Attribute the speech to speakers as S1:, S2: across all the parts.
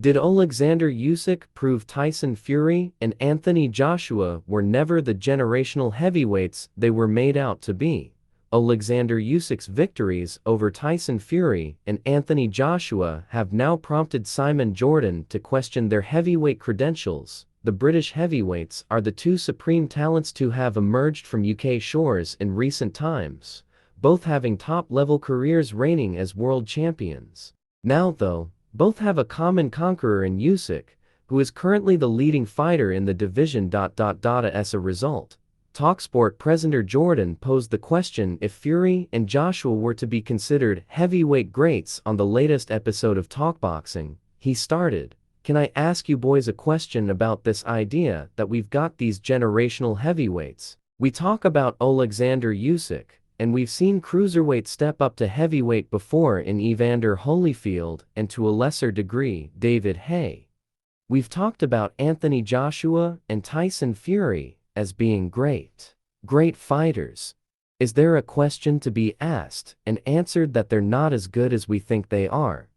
S1: Did Oleksandr Usyk prove Tyson Fury and Anthony Joshua were never the generational heavyweights they were made out to be? Oleksandr Usyk's victories over Tyson Fury and Anthony Joshua have now prompted Simon Jordan to question their heavyweight credentials. The British heavyweights are the two supreme talents to have emerged from UK shores in recent times, both having top-level careers reigning as world champions. Now, though, both have a common conqueror in Usyk, who is currently the leading fighter in the division. As a result, TalkSport presenter Jordan posed the question if Fury and Joshua were to be considered heavyweight greats on the latest episode of Talkboxing. He started, "Can I ask you boys a question about this idea that we've got these generational heavyweights? We talk about Oleksandr Usyk, and we've seen cruiserweight step up to heavyweight before in Evander Holyfield and to a lesser degree, David Haye. We've talked about Anthony Joshua and Tyson Fury as being great fighters. Is there a question to be asked and answered that they're not as good as we think they are?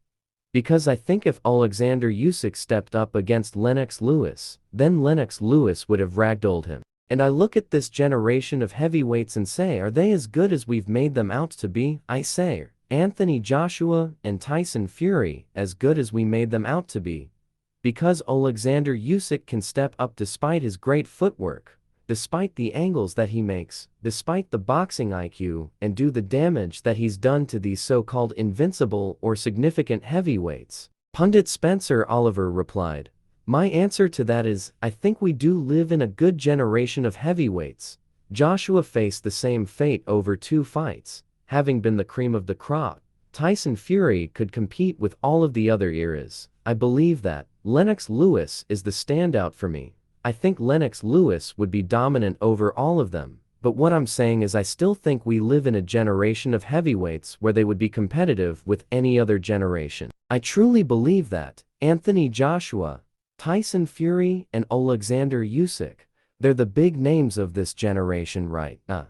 S1: Because I think if Oleksandr Usyk stepped up against Lennox Lewis, then Lennox Lewis would have ragdolled him. And I look at this generation of heavyweights and say, are they as good as we've made them out to be? I say, Anthony Joshua and Tyson Fury as good as we made them out to be? Because Oleksandr Usyk can step up despite his great footwork, despite the angles that he makes, despite the boxing IQ, and do the damage that he's done to these so-called invincible or significant heavyweights. Pundit Spencer Oliver replied, "My answer to that is, I think we do live in a good generation of heavyweights. Joshua faced the same fate over 2 fights, having been the cream of the crop. Tyson Fury could compete with all of the other eras. I believe that. Lennox Lewis is the standout for me. I think Lennox Lewis would be dominant over all of them. But what I'm saying is I still think we live in a generation of heavyweights where they would be competitive with any other generation. I truly believe that. Anthony Joshua, Tyson Fury and Oleksandr Usyk, they're the big names of this generation right now.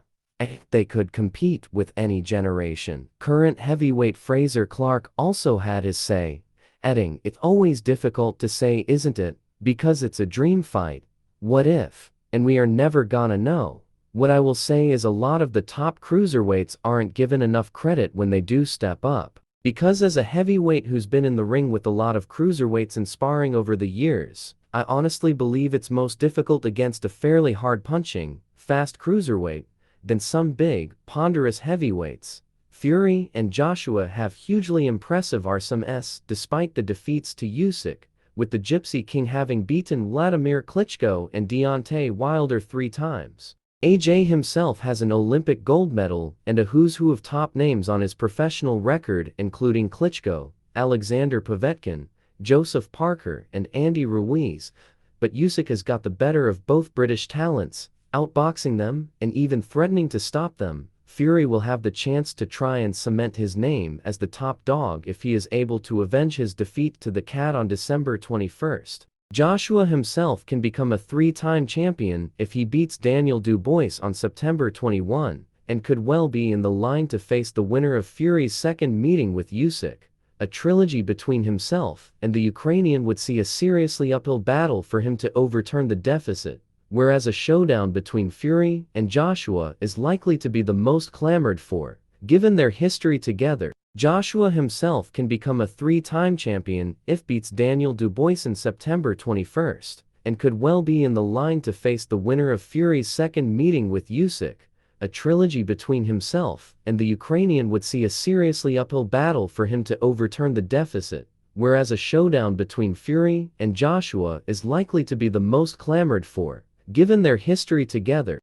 S1: They could compete with any generation." Current heavyweight Fraser Clark also had his say, adding, "It's always difficult to say, isn't it? Because it's a dream fight. What if? And we are never gonna know. What I will say is a lot of the top cruiserweights aren't given enough credit when they do step up. Because as a heavyweight who's been in the ring with a lot of cruiserweights and sparring over the years, I honestly believe it's most difficult against a fairly hard-punching, fast cruiserweight than some big, ponderous heavyweights. Fury and Joshua have hugely impressive RSMs despite the defeats to Usyk, with the Gypsy King having beaten Vladimir Klitschko and Deontay Wilder 3 times. AJ himself has an Olympic gold medal and a who's who of top names on his professional record, including Klitschko, Alexander Povetkin, Joseph Parker and Andy Ruiz, but Usyk has got the better of both British talents, outboxing them and even threatening to stop them. Fury will have the chance to try and cement his name as the top dog if he is able to avenge his defeat to the Cat on December 21st. Joshua himself can become a 3-time champion if he beats Daniel Dubois on September 21, and could well be in the line to face the winner of Fury's second meeting with Usyk. A trilogy between himself and the Ukrainian would see a seriously uphill battle for him to overturn the deficit, whereas a showdown between Fury and Joshua is likely to be the most clamored for, given their history together. Joshua himself can become a 3-time champion if beats Daniel Dubois on September 21st, and could well be in the line to face the winner of Fury's second meeting with Usyk. A trilogy between himself and the Ukrainian would see a seriously uphill battle for him to overturn the deficit, whereas a showdown between Fury and Joshua is likely to be the most clamored for, given their history together.